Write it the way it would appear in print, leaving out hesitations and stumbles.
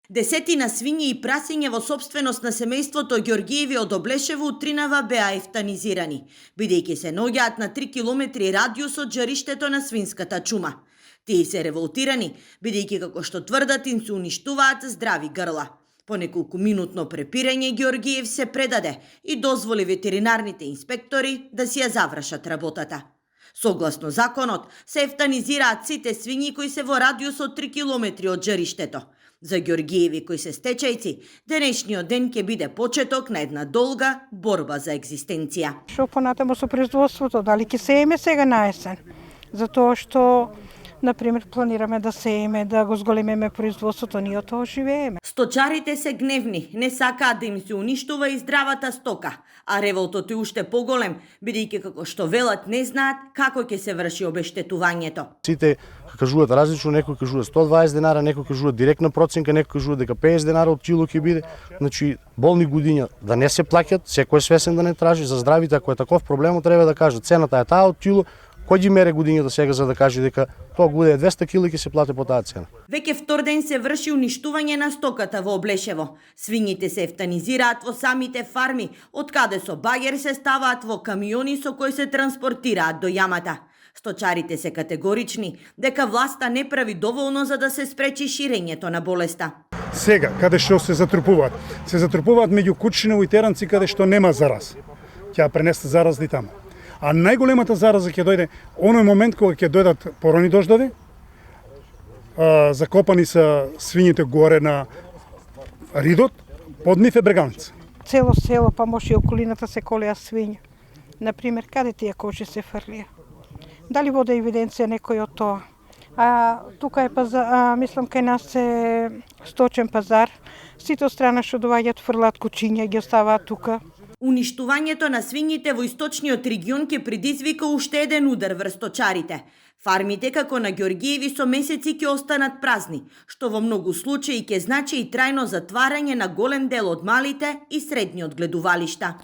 Десетина свињи и прасиња во собственост на семејството Ѓоргиеви од Облешево утринава беа ефтанизирани, бидејќи се наоѓаат на 3 километри радиус од жариштето на свинската чума. Тие се револтирани, бидејќи како што тврдат им се уништуваат здрави грла. По неколку минутно препирање Ѓоргиев се предаде и дозволи ветеринарните инспектори да си ја завршат работата. Согласно законот, се ефтанизираат сите свињи кои се во радиус од 3 километри од жариштето. За Ѓоргиеви кои се стечајци, денешниот ден ќе биде почеток на една долга борба за екзистенција. Што понатамо со производството, дали ќе сееме сега на есен? Затоа што, например, планираме да сееме, да го зголемиме производството, ние од тоа живееме. Сточарите се гневни, не сакаат да им се уништува и здравата стока, а револтот е уште поголем, бидејќи како што велат не знаат како ќе се врши обештетувањето. Сите кажуваат различно, некој кажува 120 денара, некој кажува директна проценка, некој кажува дека 50 денара од кило ќе биде. Значи, болни годиња да не се плаќат, секој е свесен да не тражи за здравите, ако е таков проблем, треба да каже цената е таа од кило. Кој ги мере годињата сега за да каже дека тоа гуде 200 кг ќе се плати по таа цена? Веќе втор ден се врши уништување на стоката во Облешево. Свињите се ефтанизираат во самите фарми, од каде со багер се ставаат во камиони со кои се транспортираат до јамата. Сточарите се категорични дека власта не прави доволно за да се спречи ширењето на болеста. Сега, каде што се затрупуваат меѓу кучинови теранци каде што нема зараз. Ќе пренесе заразни таму. А најголемата зараза ќе дојде оној момент кога ќе дојдат порони дождови, закопани се свињите горе на ридот, под нив е бреганица. Цело село, па може и околината се колеа свиња. Например, каде тие кожи се фрлија? Дали вода евиденција некој од тоа? А тука е пазар, мислам кај нас е сточен пазар. Сите од страна што доаѓаат фрлаат кучиња и ги оставаат тука. Уништувањето на свињите во источниот регион ќе предизвика уште еден удар врз сточарите. Фармите како на Ѓоргиеви со месеци ќе останат празни, што во многу случаи ќе значи и трајно затварање на голем дел од малите и средни одгледувалишта.